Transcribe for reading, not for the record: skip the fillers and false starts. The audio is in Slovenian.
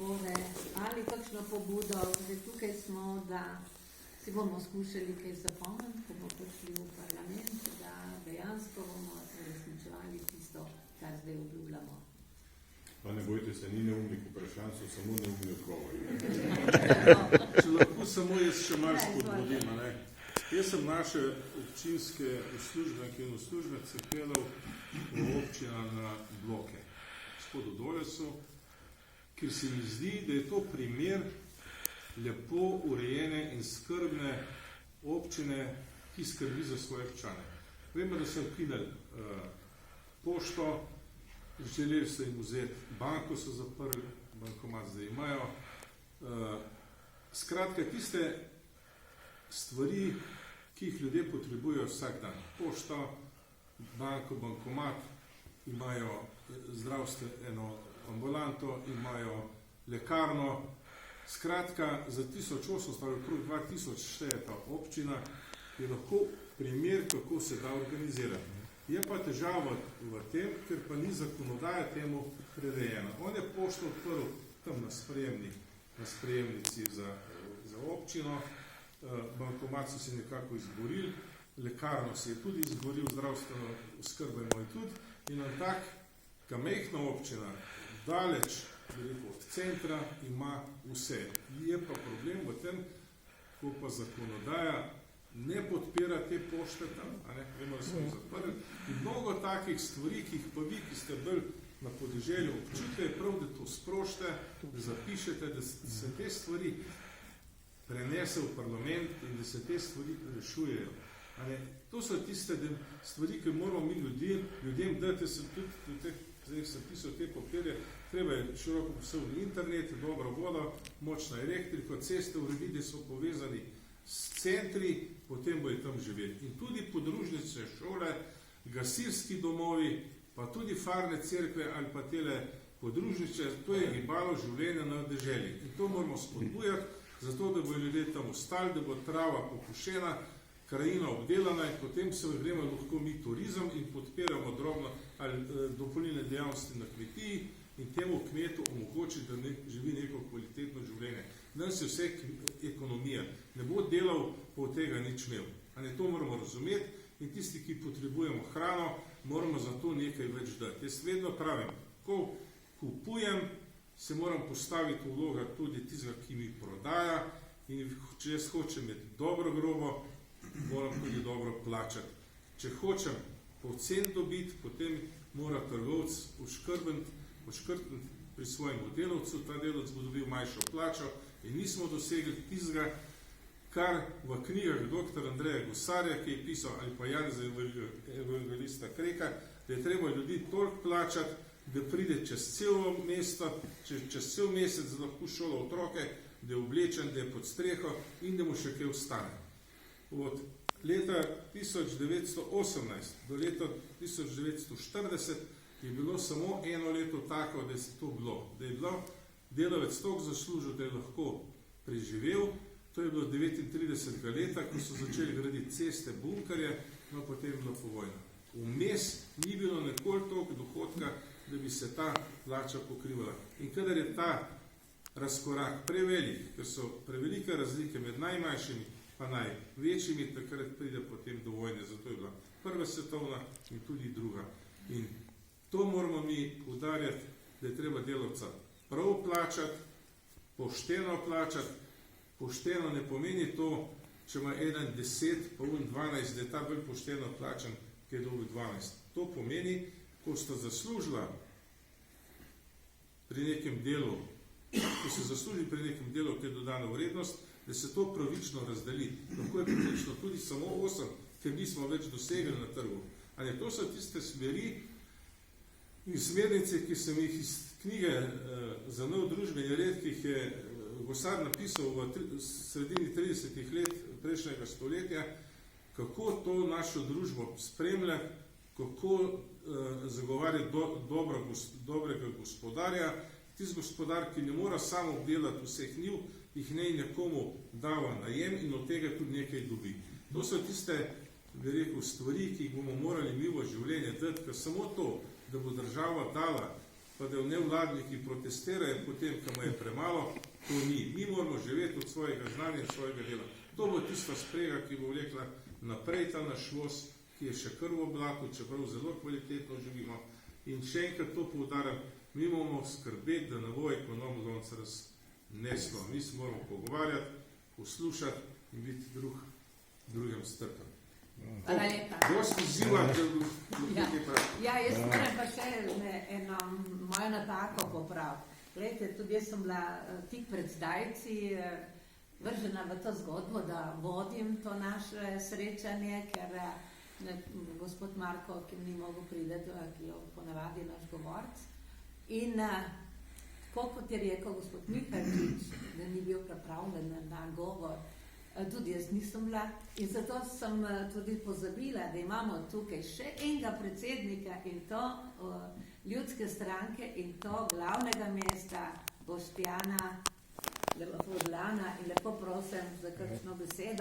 podpore ali kakšno pobudo, zdaj tukaj smo, da si bomo skušali kaj zapomniti, ko bomo prišli v parlament, da dejansko bomo resničevali tisto, kar zdaj obljubljamo. Pa ne bojte se, ni neumnih vprašanj, so samo neumni odgovori. Če lahko samo jaz še malo spodbudim, ne? Jaz sem naše občinske uslužbenke in uslužbence pelal v občina na bloke, gospodu Dolesu, ker se mi zdi, da je to primer lepo urejene in skrbne občine, ki skrbi za svoje občane. Vemo, da so ukinili pošto, želeli so jim vzeti banko, so zaprli, bankomat zdaj imajo. Skratka, tiste stvari, ki jih ljudje potrebujejo vsak dan. Pošto, banko, bankomat, imajo zdravstveno ambulanto, imajo lekarno. Skratka, za 1800 ali okrog 2000 šteje ta občina, je lahko primer, kako se da organizirati. Je pa težava v tem, ker pa ni zakonodaja temu prirejena. On je pošto odprl tam na sprejemnici za občino, bankomat so se nekako izborili, lekarno se je tudi izboril, zdravstveno oskrbo imajo tudi, in na taka majhna občina, daleč od centra, ima vse. Je pa problem v tem, ko pa zakonodaja ne podpira te pošte tam, vemo, da smo jih zaprli. In mnogo takih stvari, ki jih pa vi, ki ste bolj na podeželju, občutite, je prav, da to sprošte, da zapišete, da se te stvari prenese v parlament in da se te stvari rešujejo. To so tiste stvari, ki moramo mi ljudem dati, se tudi, zdaj sem pisal te papirje, treba je široko posebno internet, dobro vodo, močna elektrika, ceste urediti so povezani s centri, potem bojo tam živeli. In tudi podružnice, šole, gasilski domovi, pa tudi farne cerkve ali pa tele podružnice, to je gibalo življenja na deželi. In to moramo spodbujati, zato da bojo ljudje tam ostali, da bo trava pokošena, krajina obdelana in potem se gremo lahko mi turizem in podpiramo drobno ali dopolnilne dejavnosti na kmetiji in temu kmetu omogoči, da živi neko kvalitetno življenje. Danes je vse ekonomija. Ne bo delal, pa od tega nič imel. To moramo razumeti in tisti, ki potrebujemo hrano, moramo za to nekaj več dati. Jaz vedno pravim, ko kupujem, se moram postaviti vloga tudi tistega, ki mi prodaja in če jaz hočem imeti dobro grobo, moram tudi dobro plačati. Če hočem poceni dobiti, potem mora trgovec oškrtniti pri svojem delavcu, ta delavec bo dobil manjšo plačo in nismo dosegli tistega, kar v knjigah dr. Andreja Gosarja, ki je pisal, ali pa Janeza Evangelista Kreka, da je treba ljudi toliko plačati, da pride čez celo mesto, čez cel mesec, da lahko šola otroke, da je oblečen, da je pod streho in da mu še kaj ostane. Od leta 1918 do leta 1940 je bilo samo eno leto tako, da je to bilo. Da je bilo delavec toliko zaslužil, da je lahko preživel. To je bilo 39. leta, ko so začeli graditi ceste, bunkerje, no potem je bilo povojno. Vmes ni bilo nikoli toliko dohodka, da bi se ta plača pokrivala. In kadar je ta razkorak prevelik, ker so prevelike razlike med najmanjšimi pa največjimi, takrat pride potem do vojne. Zato je bila prva svetovna in tudi druga. In to moramo mi poudarjati, da je treba delavca prav plačati, pošteno plačati. Pošteno ne pomeni to, če ima 1 10, pa 12, da je ta bolj pošteno plačan, ki je dobil 12. To pomeni, ko sta zaslužila pri nekem delu, ko se zasluži pri nekem delu, ki je dodana vrednost, da se to pravično razdeli. Lahko je pravično tudi samo 8, ker nismo več dosegli na trgu. To so tiste smeri in smernice, ki sem jih iz knjige za nov družbeni red, ki jih je Gosar napisal v sredini 30 let prejšnjega stoletja, kako to našo družbo spremlja, kako zagovarja dobrega gospodarja, tisti gospodar, ki ne mora samo obdelati vseh njiv, jih ne nekomu dava najem in od tega tudi nekaj dobi. To so tiste, bi rekel, stvari, ki jih bomo morali mi v življenje dati, ker samo to, da bo država dala pa da v nevladniki protestirajo potem, ko mu je premalo, to ni. Mi moramo živeti od svojega znanja in svojega dela. To bo tista sprega, ki bo vlekla naprej ta naš voz, ki je še kar v oblatu, čeprav zelo kvalitetno živimo. In še enkrat to poudarjam, mi moramo skrbeti, da ne bo ekonom lonca razneslo. Mi se moramo pogovarjati, poslušati in biti drugem strpni. Hvala lepa. Dosti izziva, Jaz moram pa še eno mojo napako popraviti. Glejte, tudi jaz sem bila tik pred zdajci vržena v to zgodbo, da vodim to naše srečanje, ker gospod Marko, ki ni mogel priti, ki je ponavadi naš govorc. In tako kot je rekel gospod Mihalčič, da ni bil pripravljen na govor, tudi jaz nisem bila in zato sem tudi pozabila, da imamo tukaj še enega predsednika in to ljudske stranke in to glavnega mesta Boštjana Furlana in lepo prosim za kakšno besedo.